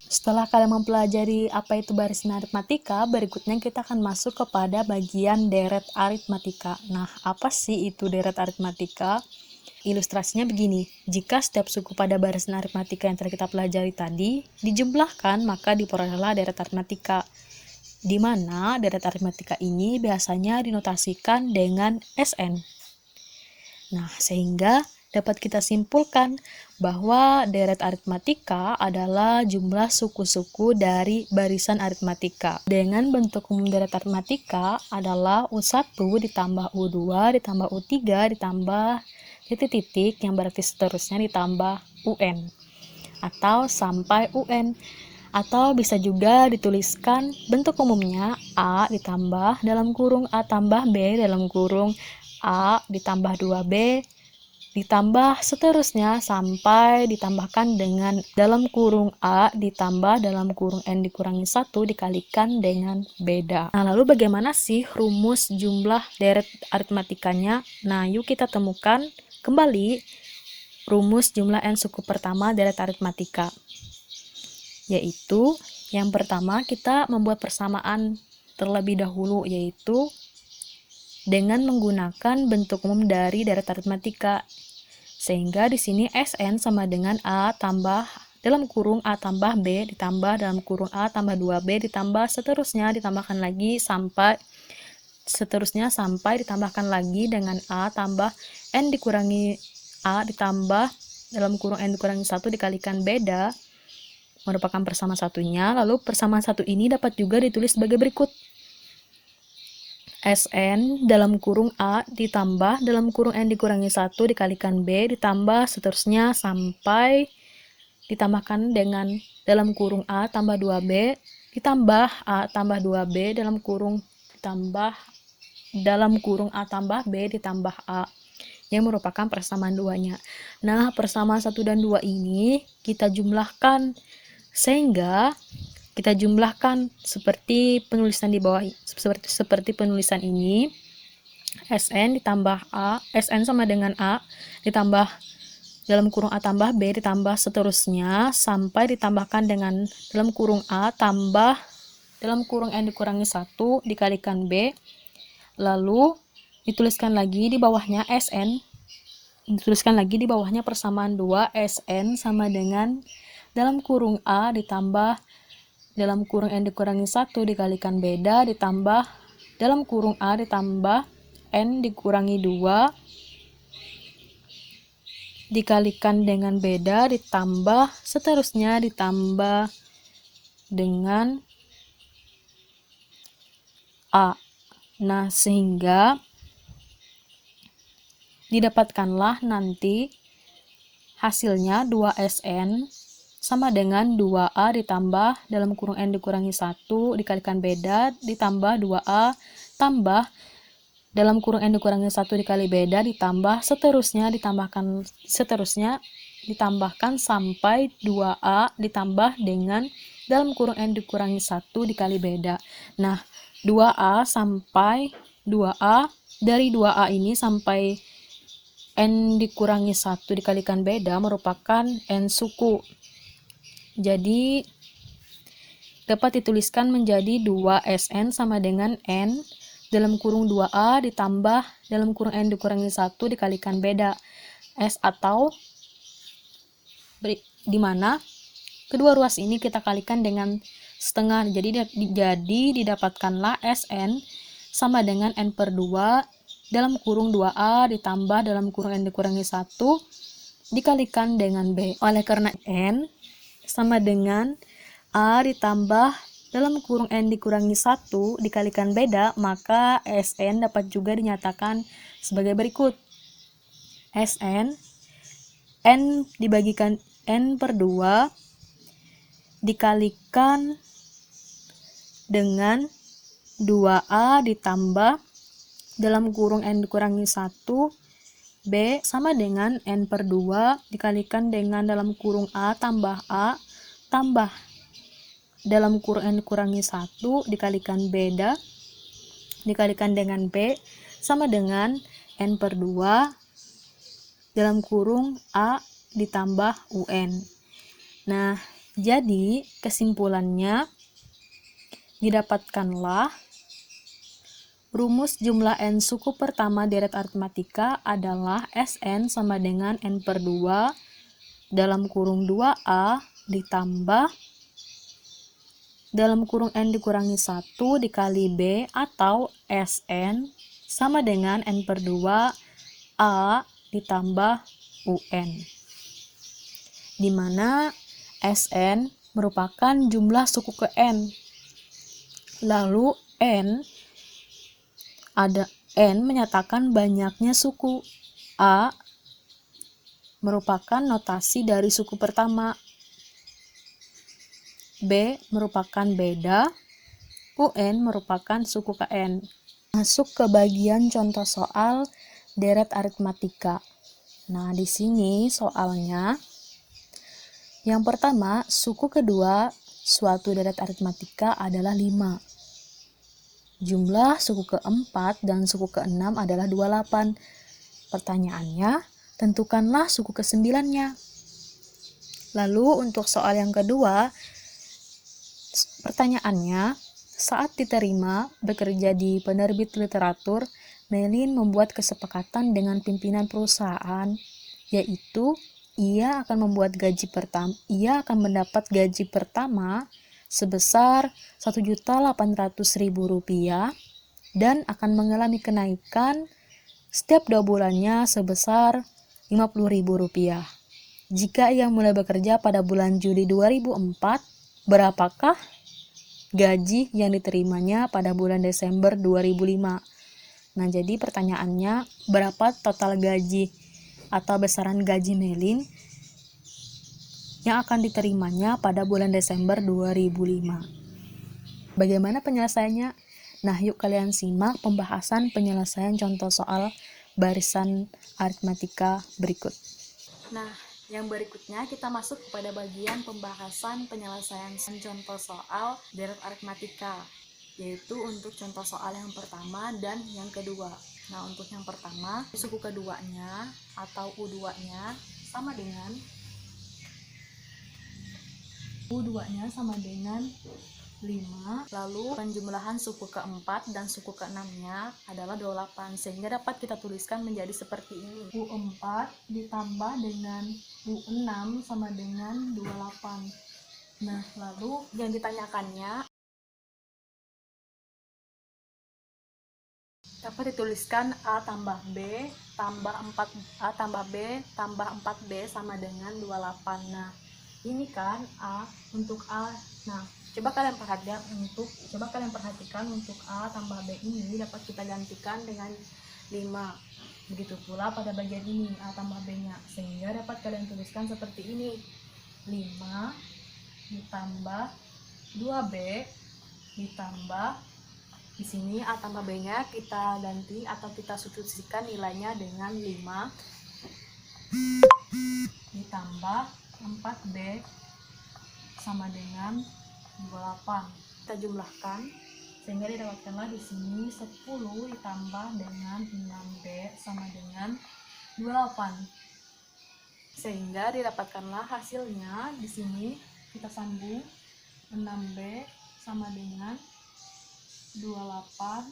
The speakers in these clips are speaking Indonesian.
Setelah kalian mempelajari apa itu barisan aritmatika, berikutnya kita akan masuk kepada bagian deret aritmatika. Nah, apa sih itu deret aritmatika? Ilustrasinya begini, jika setiap suku pada barisan aritmatika yang telah kita pelajari tadi dijumlahkan, maka diperolehlah deret aritmatika, di mana deret aritmatika ini biasanya dinotasikan dengan Sn. Nah, sehingga dapat kita simpulkan bahwa deret aritmatika adalah jumlah suku-suku dari barisan aritmatika. Dengan bentuk umum deret aritmatika adalah U1 ditambah U2 ditambah U3 ditambah titik-titik yang berarti seterusnya ditambah UN atau sampai UN. Atau bisa juga dituliskan bentuk umumnya A ditambah dalam kurung A tambah B dalam kurung A ditambah 2B ditambah seterusnya sampai ditambahkan dengan dalam kurung A ditambah dalam kurung N dikurangi 1 dikalikan dengan beda. Nah, lalu bagaimana sih rumus jumlah deret aritmatikanya? Nah, yuk kita temukan kembali rumus jumlah N suku pertama deret aritmatika. Yaitu yang pertama kita membuat persamaan terlebih dahulu, yaitu dengan menggunakan bentuk umum dari deret aritmatika. Sehingga di sini Sn sama dengan A tambah dalam kurung A tambah B ditambah dalam kurung A tambah 2B ditambah seterusnya ditambahkan lagi sampai ditambahkan lagi dengan A tambah N dikurangi A ditambah dalam kurung N dikurangi 1 dikalikan beda merupakan persamaan satunya. Lalu persamaan satu ini dapat juga ditulis sebagai berikut. Sn dalam kurung A ditambah dalam kurung N dikurangi 1 dikalikan B ditambah seterusnya sampai ditambahkan dengan dalam kurung A tambah 2B ditambah A tambah 2B dalam kurung A tambah B ditambah A yang merupakan persamaan duanya. Nah, persamaan 1 dan 2 ini kita jumlahkan sehingga kita jumlahkan seperti penulisan di bawah, seperti penulisan ini. Sn ditambah A, Sn sama dengan A ditambah dalam kurung A tambah B ditambah seterusnya sampai ditambahkan dengan dalam kurung A tambah dalam kurung N dikurangi 1 dikalikan B. Lalu dituliskan lagi di bawahnya Sn, dituliskan lagi di bawahnya persamaan 2 Sn sama dengan dalam kurung A ditambah dalam kurung N dikurangi 1 dikalikan beda ditambah dalam kurung A ditambah N dikurangi 2 dikalikan dengan beda ditambah seterusnya ditambah dengan A. Nah, sehingga didapatkanlah nanti hasilnya 2Sn sama dengan 2A ditambah dalam kurung N dikurangi 1 dikalikan beda ditambah 2A tambah dalam kurung N dikurangi 1 dikali beda ditambah seterusnya ditambahkan sampai 2A ditambah dengan dalam kurung N dikurangi 1 dikali beda. Nah, 2A sampai 2A dari 2A ini sampai N dikurangi 1 dikalikan beda merupakan N suku. Jadi dapat dituliskan menjadi 2Sn sama dengan N dalam kurung 2A ditambah dalam kurung N dikurangi 1 dikalikan beda S, atau di mana kedua ruas ini kita kalikan dengan setengah. Jadi didapatkanlah Sn sama dengan N per 2 dalam kurung 2A ditambah dalam kurung N dikurangi 1 dikalikan dengan B. Oleh karena N sama dengan A ditambah dalam kurung N dikurangi 1 dikalikan beda, maka Sn dapat juga dinyatakan sebagai berikut. Sn N dibagikan N per 2 dikalikan dengan 2A ditambah dalam kurung N dikurangi 1 B sama dengan N per 2 dikalikan dengan dalam kurung A tambah dalam kurung N dikurangi 1 dikalikan beda dikalikan dengan B sama dengan N per 2 dalam kurung A ditambah UN. Nah, jadi kesimpulannya didapatkanlah rumus jumlah n suku pertama deret aritmatika adalah Sn sama dengan n per 2 dalam kurung 2A ditambah dalam kurung n dikurangi 1 dikali B, atau Sn sama dengan n per 2 A ditambah UN, di mana Sn merupakan jumlah suku ke n. Lalu N menyatakan banyaknya suku. A merupakan notasi dari suku pertama. B merupakan beda. UN merupakan suku ke n. Masuk ke bagian contoh soal deret aritmatika. Nah, di sini soalnya yang pertama, suku kedua suatu deret aritmatika adalah 5. Jumlah suku keempat dan suku keenam adalah 28. Pertanyaannya, tentukanlah suku ke-9-nya. Lalu untuk soal yang kedua, pertanyaannya, saat diterima bekerja di penerbit literatur, Melin membuat kesepakatan dengan pimpinan perusahaan, yaitu ia akan mendapat gaji pertama sebesar Rp1.800.000 dan akan mengalami kenaikan setiap 2 bulannya sebesar Rp50.000. Jika ia mulai bekerja pada bulan Juli 2004, berapakah gaji yang diterimanya pada bulan Desember 2005? Nah, jadi pertanyaannya, berapa total gaji atau besaran gaji Melin yang akan diterimanya pada bulan Desember 2005. Bagaimana penyelesaiannya? Nah, yuk kalian simak pembahasan penyelesaian contoh soal barisan aritmatika berikut. Nah, yang berikutnya kita masuk kepada bagian pembahasan penyelesaian contoh soal deret aritmatika, yaitu untuk contoh soal yang pertama dan yang kedua. Nah, untuk yang pertama, suku keduanya atau U2-nya sama dengan U2-nya sama dengan 5, lalu penjumlahan suku keempat dan suku keenamnya adalah 28, sehingga dapat kita tuliskan menjadi seperti ini. U4 ditambah dengan U6 sama dengan 28. Nah, lalu yang ditanyakannya dapat dituliskan A tambah B tambah 4A tambah B tambah 4B sama dengan 28. Nah, ini kan A untuk A. Nah, coba kalian perhatikan untuk A tambah B ini dapat kita gantikan dengan 5. Begitu pula pada bagian ini A tambah B-nya, sehingga dapat kalian tuliskan seperti ini. 5 ditambah 2B ditambah, di sini A tambah B-nya kita ganti atau kita substitusikan nilainya dengan 5 ditambah 4B sama dengan 28. Kita jumlahkan sehingga didapatkanlah di sini 10 ditambah dengan 6B sama dengan 28. Sehingga didapatkanlah hasilnya di sini kita sambung 6B sama dengan 28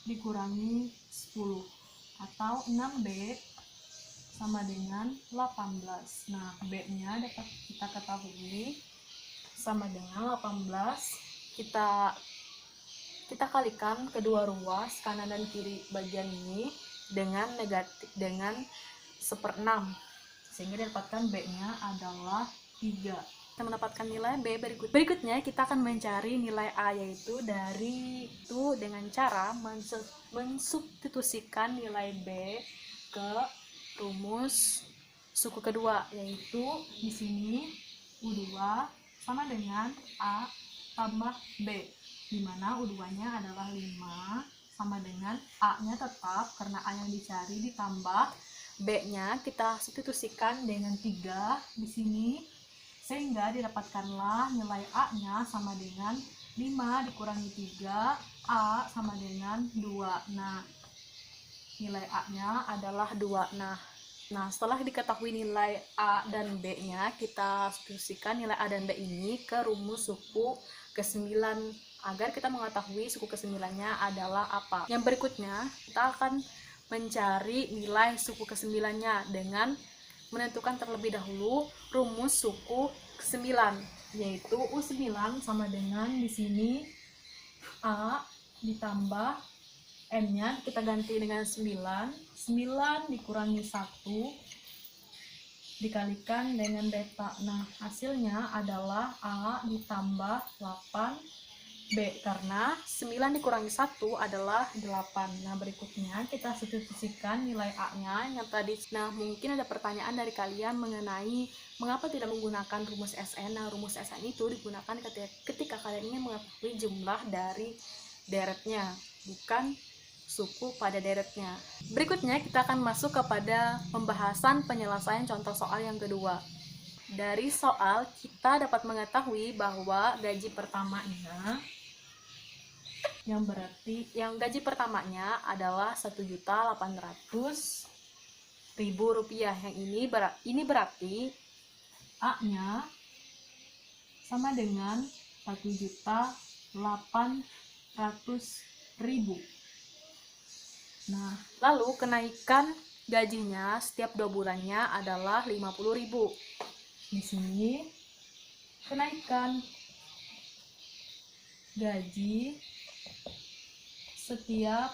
dikurangi 10, atau 6B sama dengan 18. Nah, B-nya dapat kita ketahui sama dengan 18. Kita kalikan kedua ruas kanan dan kiri bagian ini dengan negatif dengan 1/6, sehingga didapatkan B-nya adalah 3. Kita mendapatkan nilai B berikutnya kita akan mencari nilai A, yaitu dari itu dengan cara mensubstitusikan nilai B ke rumus suku kedua, yaitu di sini U2 sama dengan A tambah B, di mana U2-nya adalah 5 sama dengan A-nya tetap karena A yang dicari ditambah B-nya kita substitusikan dengan 3 di sini, sehingga didapatkanlah nilai A-nya sama dengan 5 dikurangi 3, A sama dengan 2. Nah, nilai A-nya adalah 2. Nah, setelah diketahui nilai A dan B-nya, kita substitusikan nilai A dan B ini ke rumus suku ke-9 agar kita mengetahui suku ke-9-nya adalah apa. Yang berikutnya, kita akan mencari nilai suku ke-9-nya dengan menentukan terlebih dahulu rumus suku ke-9, yaitu U9 sama dengan di sini A ditambah N-nya kita ganti dengan 9 dikurangi 1 dikalikan dengan beta. Nah, hasilnya adalah A ditambah 8B, karena 9 dikurangi 1 adalah 8. Nah, berikutnya kita substitusikan nilai A-nya yang tadi. Nah, mungkin ada pertanyaan dari kalian mengenai mengapa tidak menggunakan rumus SN. Nah, rumus SN itu digunakan ketika kalian ingin mengetahui jumlah dari deretnya, bukan suku pada deretnya. Berikutnya kita akan masuk kepada pembahasan penyelesaian contoh soal yang kedua. Dari soal kita dapat mengetahui bahwa gaji pertamanya yang gaji pertamanya adalah Rp1.800.000. Yang ini berarti A-nya sama dengan 1.800.000. Nah, lalu kenaikan gajinya setiap 2 bulannya adalah 50.000. Di sini kenaikan gaji setiap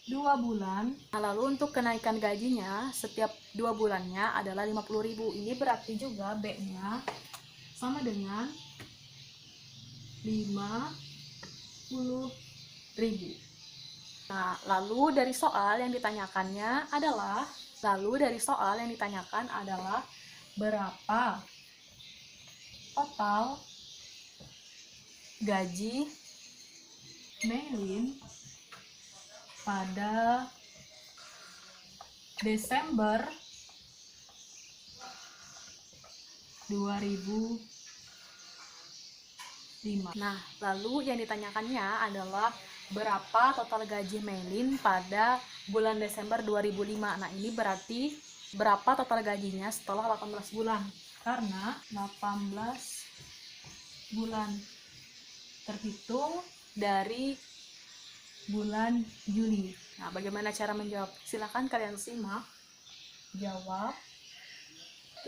2 bulan. Nah, lalu untuk kenaikan gajinya setiap 2 bulannya adalah 50.000. Ini berarti juga B-nya sama dengan 50.000. Nah, lalu dari soal yang ditanyakan adalah berapa total gaji Melin pada Desember 2005. Nah, lalu yang ditanyakannya adalah berapa total gaji Melin pada bulan Desember 2005. Nah, ini berarti berapa total gajinya setelah 18 bulan. Karena 18 bulan terhitung dari bulan Juli. Nah, bagaimana cara menjawab? Silakan kalian simak. Jawab.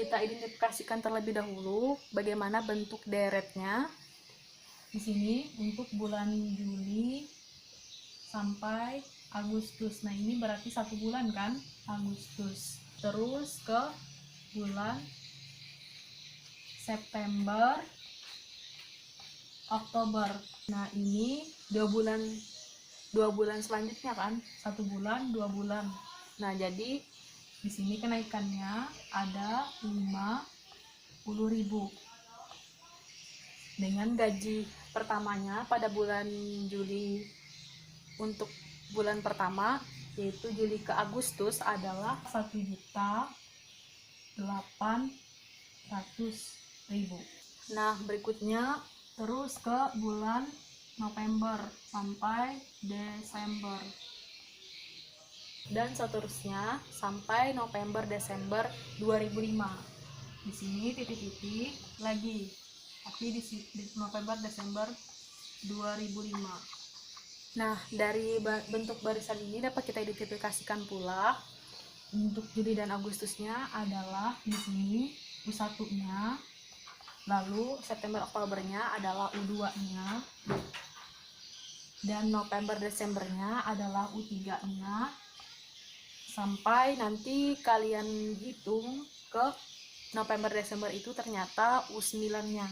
Kita identifikasikan terlebih dahulu bagaimana bentuk deretnya. Di sini untuk bulan Juli sampai Agustus. Nah, ini berarti 1 bulan kan? Agustus. Terus ke bulan September, Oktober. Nah, ini 2 bulan selanjutnya kan? 1 bulan, 2 bulan. Nah, jadi di sini kenaikannya ada 50.000. Dengan gaji pertamanya pada bulan Juli untuk bulan pertama, yaitu Juli ke Agustus, adalah 1.800.000. Nah, berikutnya terus ke bulan November sampai Desember, dan seterusnya sampai November Desember 2005. Di sini titik-titik lagi, tapi di November Desember 2005. Nah, dari bentuk barisan ini dapat kita identifikasikan pula untuk Juli dan Agustusnya adalah di sini U1-nya, lalu September Oktobernya adalah U2-nya, dan November Desembernya adalah U3-nya, sampai nanti kalian hitung ke November Desember itu ternyata U9-nya.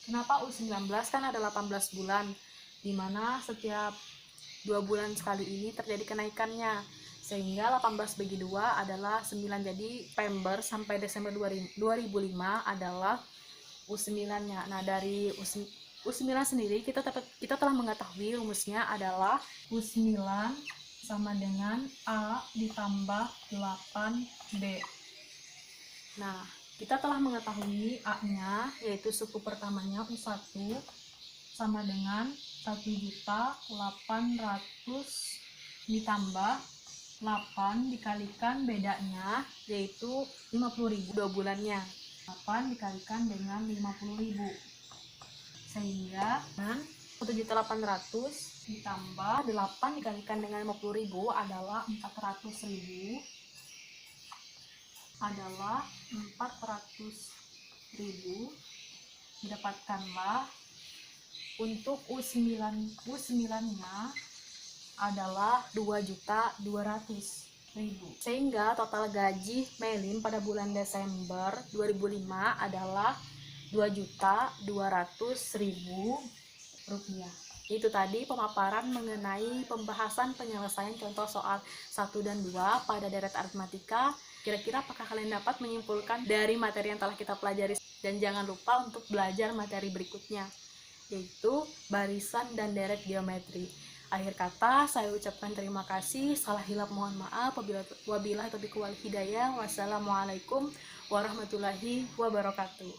Kenapa U19? Kan ada 18 bulan, dimana setiap 2 bulan sekali ini terjadi kenaikannya, sehingga 18 bagi 2 adalah 9. Jadi November sampai Desember 2005 adalah U9-nya. Nah, dari U9 sendiri kita telah mengetahui rumusnya adalah U9 sama dengan A ditambah 8B. Nah, kita telah mengetahui A-nya, yaitu suku pertamanya U1 sama dengan 1.800.000 ditambah 8 dikalikan bedanya, yaitu 50.000 2 bulannya. 8 dikalikan dengan 50.000, sehingga 1.800.000 ditambah 8 dikalikan dengan 50.000 adalah 400.000, didapatkanlah. Untuk U9-nya adalah 2.200.000, sehingga total gaji Melin pada bulan Desember 2005 adalah 2.200.000 rupiah. Itu tadi pemaparan mengenai pembahasan penyelesaian contoh soal 1 dan 2 pada deret aritmatika. Kira-kira apakah kalian dapat menyimpulkan dari materi yang telah kita pelajari? Dan jangan lupa untuk belajar materi berikutnya, yaitu barisan dan deret geometri. Akhir kata, saya ucapkan terima kasih. Salah hilap mohon maaf. Wabillahi taufiq wal hidayah. Wassalamualaikum warahmatullahi wabarakatuh.